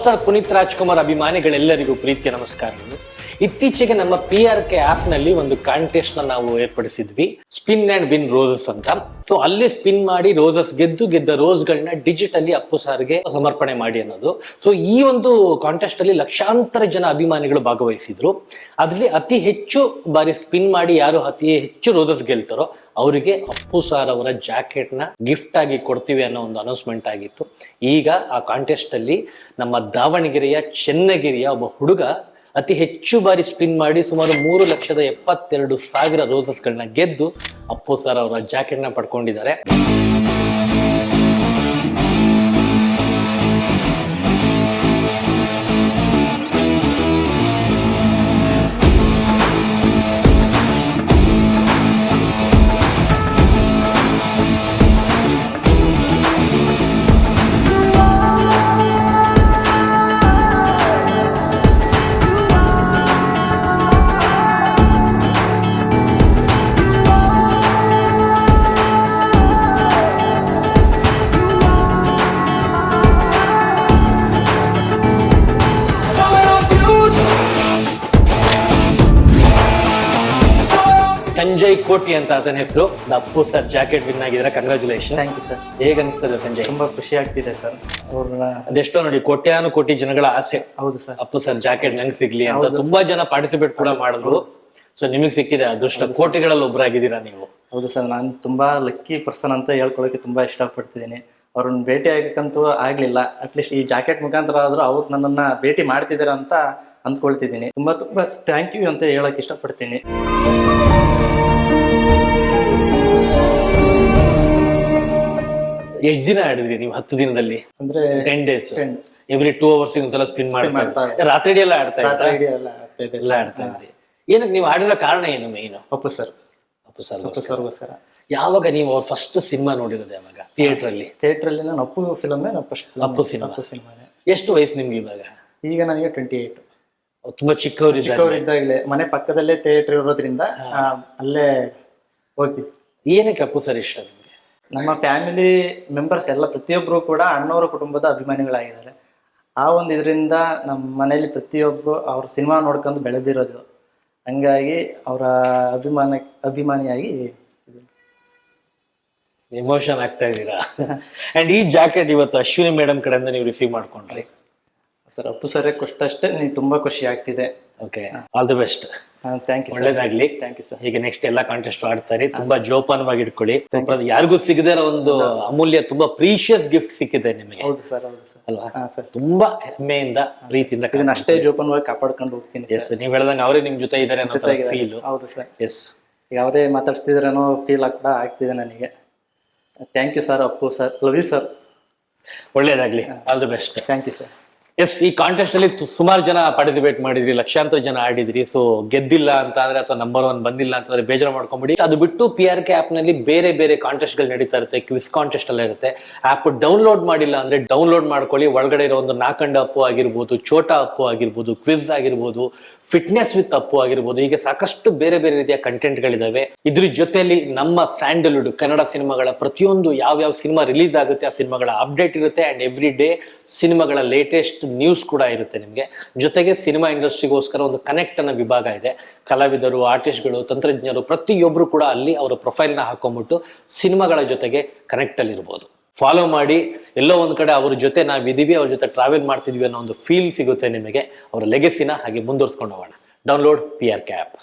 Star Puneeth Rajkumar ಅಭಿಮಾನಿಗಳೆಲ್ಲರಿಗೂ ಪ್ರೀತಿಯ ನಮಸ್ಕಾರಗಳು. ಇತ್ತೀಚೆಗೆ ನಮ್ಮ PRK ಆಪ್ ನಲ್ಲಿ ಒಂದು ಕಾಂಟೆಸ್ಟ್ ನಾವು ಏರ್ಪಡಿಸಿದ್ವಿ, ಸ್ಪಿನ್ ಅಂಡ್ ವಿನ್ ರೋಸಸ್ ಅಂತ. ಸೊ ಅಲ್ಲಿ ಸ್ಪಿನ್ ಮಾಡಿ ರೋಸಸ್ ಗೆದ್ದ ರೋಸ್ ಗಳನ್ನ ಡಿಜಿಟಲಿ ಅಪ್ಪು ಸಾರ್ಗೆ ಸಮರ್ಪಣೆ ಮಾಡಿ ಅನ್ನೋದು. ಸೊ ಈ ಒಂದು ಕಾಂಟೆಸ್ಟ್ ಅಲ್ಲಿ ಲಕ್ಷಾಂತರ ಜನ ಅಭಿಮಾನಿಗಳು ಭಾಗವಹಿಸಿದ್ರು. ಅದ್ರಲ್ಲಿ ಅತಿ ಹೆಚ್ಚು ಬಾರಿ ಸ್ಪಿನ್ ಮಾಡಿ ಯಾರು ಅತಿ ಹೆಚ್ಚು ರೋಸಸ್ ಗೆಲ್ತಾರೋ ಅವರಿಗೆ ಅಪ್ಪು ಸಾರ್ ಅವರ ಜಾಕೆಟ್ ನ ಗಿಫ್ಟ್ ಆಗಿ ಕೊಡ್ತೀವಿ ಅನ್ನೋ ಒಂದು ಅನೌನ್ಸ್ಮೆಂಟ್ ಆಗಿತ್ತು. ಈಗ ಆ ಕಾಂಟೆಸ್ಟ್ ಅಲ್ಲಿ ನಮ್ಮ ದಾವಣಗೆರೆಯ ಚೆನ್ನಗಿರಿಯ ಒಬ್ಬ ಹುಡುಗ ಅತಿ ಹೆಚ್ಚು ಬಾರಿ ಸ್ಪಿನ್ ಮಾಡಿ ಸುಮಾರು 3,72,000 ರೋಸಸ್ಗಳನ್ನ ಗೆದ್ದು ಅಪ್ಪು ಸರ್ ಅವರ ಜಾಕೆಟ್ ನ ಪಡ್ಕೊಂಡಿದ್ದಾರೆ. ಸಂಜಯ್ ಕೋಟಿ ಅಂತ ಅದನ್ನ ಹೆಸರು. ಅಪ್ಪು ಸರ್ ಜಾಕೆಟ್ ವಿನ್ ಆಗಿದ್ರೆ ಕಂಗ್ರಾಚುಲೇಷನ್. Thank you sir. ಹೇಗ ಅನಿಸ್ತದೆ ಸಂಜಯ್? ತುಂಬಾ ಖುಷಿ ಆಗ್ತಿದೆ ಸರ್. ಅವ್ರನ್ನ ಅದೆಷ್ಟೋ ನೋಡಿ, ಕೋಟಿ ಜನಗಳ ಆಸೆ. ಹೌದು ಸರ್, ಅಪ್ಪು ಸರ್ ಜಾಕೆಟ್ ನಂಗೆ ಸಿಗ್ಲಿ ಅಂತ ತುಂಬಾ ಜನ ಪಾರ್ಟಿಸಿಪೇಟ್ ಕೂಡ ಮಾಡಿದ್ರು. ಸೊ ನಿಮಗೆ ಸಿಕ್ಕಿದೆ ಅದೃಷ್ಟ, ಕೋಟಿಗಳಲ್ಲಿ ಒಬ್ಬರಾಗಿದ್ದೀರಾ ನೀವು. ಹೌದು ಸರ್, ನಾನು ತುಂಬಾ ಲಕ್ಕಿ ಪರ್ಸನ್ ಅಂತ ಹೇಳ್ಕೊಳಕ್ಕೆ ತುಂಬಾ ಇಷ್ಟಪಡ್ತಿದ್ದೀನಿ. ಅವ್ರನ್ನ ಭೇಟಿ ಆಗಕ್ಕಂತೂ ಆಗ್ಲಿಲ್ಲ, ಅಟ್ಲೀಸ್ಟ್ ಈ ಜಾಕೆಟ್ ಮುಖಾಂತರ ಆದ್ರೂ ಅವ್ರು ನನ್ನನ್ನ ಭೇಟಿ ಮಾಡ್ತಿದ್ದೀರಾ ಅಂತ ಅಂದ್ಕೊಳ್ತಿದ್ದೀನಿ. ತುಂಬಾ ಥ್ಯಾಂಕ್ ಯು ಅಂತ ಹೇಳಕ್ ಇಷ್ಟಪಡ್ತೀನಿ. ಎಷ್ಟ್ ದಿನ ಆಡಿದ್ರಿ ನೀವು? 10 ದಿನದಲ್ಲಿ ಅಂದ್ರೆ 10 days. ಎವ್ರಿ 2 hours ಒಂದ್ಸಲ ಸ್ಪಿನ್ ಮಾಡ್ತಾ ರಾತ್ರಿ ಇಡೀ ಎಲ್ಲ ಆಡ್ತಾ ಇದ್ರಿ. ಏನಕ್ಕೆ ನೀವು ಆಡಿರೋ ಕಾರಣ ಏನು ಮೇನ್? ಅಪ್ಪು ಸರ್. ಯಾವಾಗ ನೀವು ಅವ್ರ ಫಸ್ಟ್ ಸಿನಿಮಾ ನೋಡಿರೋದು ಯಾವಾಗ? ಥಿಯೇಟರ್ ಅಲ್ಲಿ ನಾನು ಅಪ್ಪು ಫಿಲಮ್ ಅಪ್ಪು ಸಿನಿಮಾ. ಎಷ್ಟು ವಯಸ್ಸು ನಿಮ್ಗೆ ಇವಾಗ? ಈಗ ನನಗೆ 28. ತುಂಬಾ ಚಿಕ್ಕವರಿದ್ದಾಗಲೇ ಮನೆ ಪಕ್ಕದಲ್ಲೇ ಥಿಯೇಟರ್ ಇರೋದ್ರಿಂದ ಅಲ್ಲೇ ಹೋಗ್ತಿದ್ವಿ. ಏನಕ್ಕೆ ಅಪ್ಪು ಸರ್ ಇಷ್ಟ ನಿಮ್ಗೆ? ನಮ್ಮ ಫ್ಯಾಮಿಲಿ ಮೆಂಬರ್ಸ್ ಎಲ್ಲ ಪ್ರತಿಯೊಬ್ಬರು ಕೂಡ ಅಣ್ಣವರ ಕುಟುಂಬದ ಅಭಿಮಾನಿಗಳಾಗಿದ್ದಾರೆ. ಆ ಒಂದು ಇದರಿಂದ ನಮ್ಮ ಮನೆಯಲ್ಲಿ ಪ್ರತಿಯೊಬ್ಬರು ಅವ್ರ ಸಿನಿಮಾ ನೋಡ್ಕೊಂಡು ಬೆಳೆದಿರೋದು, ಹಂಗಾಗಿ ಅವರ ಅಭಿಮಾನಿಯಾಗಿ ಎಮೋಷನ್ ಆಗ್ತಾ ಇದ್ದೀರಾ. ಅಂಡ್ ಈ ಜಾಕೆಟ್ ಇವತ್ತು ಅಶ್ವಿನಿ ಮೇಡಮ್ ಕಡೆಯಿಂದ ನೀವು ರಿಸೀವ್ ಮಾಡ್ಕೊಂಡ್ರಿ. ಸರ್, ಅಪ್ಪು ಸರ್ ಕೊಟ್ಟಷ್ಟೇ ನೀವು ತುಂಬಾ ಖುಷಿ ಆಗ್ತಿದೆ. Okay, all the best. Thank you. ಒಳ್ಳೇದಾಗ್ಲಿ. Thank you sir. ಈಗ ನೆಕ್ಸ್ಟ್ ಎಲ್ಲ ಕಾಂಟೆಸ್ಟ್ ಆಡ್ತಾರೆ, ತುಂಬಾ ಜೋಪಾನವಾಗಿ ಇಟ್ಕೊಳ್ಳಿ. ಯಾರಿಗೂ ಸಿಗದೇ ಒಂದು ಅಮೂಲ್ಯ, ತುಂಬಾ ಪ್ರೀಶಿಯಸ್ ಗಿಫ್ಟ್ ಸಿಕ್ಕಿದೆ ನಿಮಗೆ. ಹೌದು ಸರ್, ಹೌದು ಸರ್. ಅಲ್ವಾ? ಸರ್, ತುಂಬಾ ಹೆಮ್ಮೆಯಿಂದ ಪ್ರೀತಿಯಿಂದ ಇದನ್ನ ಅಷ್ಟೇ ಜೋಪಾನವಾಗಿ ಕಾಪಾಡ್ಕೊಂಡು ಹೋಗ್ತೀನಿ. ಎಸ್, ನೀವ್ ಹೇಳ್ದಂಗೆ ಅವರೇ ನಿಮ್ ಜೊತೆ ಇದಾರೆ ಅನ್ನೋ ಫೀಲ್. ಹೌದು ಸರ್. ಎಸ್, ಈಗ ಅವರೇ ಮಾತಾಡ್ತಿದ್ರೆ ಅನ್ನೋ ಫೀಲ್ ಆಗ್ತಿದೆ ನನಗೆ. Thank you sir, Appu sir. Love you sir. ಒಳ್ಳೇದಾಗ್ಲಿ, all the best. Thank you sir. Yes, ಈ ಕಾಂಟೆಸ್ಟ್ ಅಲ್ಲಿ ಸುಮಾರು ಜನ ಪಾರ್ಟಿಸಿಪೇಟ್ ಮಾಡಿದ್ರಿ, ಲಕ್ಷಾಂತರ ಜನ ಆಡಿದ್ರಿ. ಸೊ ಗೆದ್ದಿಲ್ಲ ಅಂತ ಅಂದ್ರೆ ಅಥವಾ ನಂಬರ್ 1 ಬಂದಿಲ್ಲ ಅಂತಂದ್ರೆ ಬೇಜಾರು ಮಾಡ್ಕೊಂಡ್ಬಿಡಿ. ಅದು ಬಿಟ್ಟು PRK ಆಪ್ ನಲ್ಲಿ ಬೇರೆ ಕಾಂಟೆಸ್ಟ್ ಗಳು ನಡೀತಾ ಇರುತ್ತೆ. ಕ್ವಿಸ್ ಕಾಂಟೆಸ್ಟ್ ಎಲ್ಲ ಇರುತ್ತೆ. ಆಪ್ ಡೌನ್ಲೋಡ್ ಮಾಡಿಲ್ಲ ಅಂದ್ರೆ ಡೌನ್ಲೋಡ್ ಮಾಡ್ಕೊಳ್ಳಿ. ಒಳಗಡೆ ಇರೋ ಒಂದು ನಾಕಂಡ ಅಪ್ಪು ಆಗಿರ್ಬೋದು, ಛೋಟಾ ಅಪ್ಪು ಆಗಿರ್ಬೋದು, ಕ್ವಿಸ್ ಆಗಿರ್ಬೋದು, ಫಿಟ್ನೆಸ್ ವಿತ್ ಅಪ್ಪು ಆಗಿರ್ಬೋದು, ಹೀಗೆ ಸಾಕಷ್ಟು ಬೇರೆ ರೀತಿಯ ಕಂಟೆಂಟ್ ಗಳಿದಾವೆ. ಇದ್ರ ಜೊತೆಯಲ್ಲಿ ನಮ್ಮ ಸ್ಯಾಂಡಲ್ವುಡ್ ಕನ್ನಡ ಸಿನಿಮಾಗಳ ಪ್ರತಿಯೊಂದು ಯಾವ ಸಿನಿಮಾ ರಿಲೀಸ್ ಆಗುತ್ತೆ ಆ ಸಿನಿಮಾಗಳ ಅಪ್ಡೇಟ್ ಇರುತ್ತೆ. ಅಂಡ್ ಎವ್ರಿ ಡೇ ಸಿನಿಮಾಗಳ ಲೇಟೆಸ್ಟ್ ನ್ಯೂಸ್ ಕೂಡ ಇರುತ್ತೆ ನಿಮಗೆ. ಜೊತೆಗೆ ಸಿನಿಮಾ ಇಂಡಸ್ಟ್ರಿಗೋಸ್ಕರ ಒಂದು ಕನೆಕ್ಟ್ ಅನ್ನೋ ವಿಭಾಗ ಇದೆ. ಕಲಾವಿದರು, ಆರ್ಟಿಸ್ಟ್ಗಳು, ತಂತ್ರಜ್ಞರು ಪ್ರತಿಯೊಬ್ರು ಕೂಡ ಅಲ್ಲಿ ಅವರ ಪ್ರೊಫೈಲ್ ನ ಹಾಕೊಂಡ್ಬಿಟ್ಟು ಸಿನಿಮಾಗಳ ಜೊತೆಗೆ ಕನೆಕ್ಟ್ ಅಲ್ಲಿ ಇರ್ಬೋದು. ಫಾಲೋ ಮಾಡಿ. ಎಲ್ಲೋ ಒಂದ್ ಕಡೆ ಅವ್ರ ಜೊತೆ ನಾವಿದೀವಿ, ಅವ್ರ ಜೊತೆ ಟ್ರಾವೆಲ್ ಮಾಡ್ತಿದ್ವಿ ಅನ್ನೋ ಒಂದು ಫೀಲ್ ಸಿಗುತ್ತೆ ನಿಮಗೆ. ಅವರ ಲೆಗೆಸಿನ ಹಾಗೆ ಮುಂದುವರ್ಸ್ಕೊಂಡು ಹೋಗೋಣ. Download PRK app.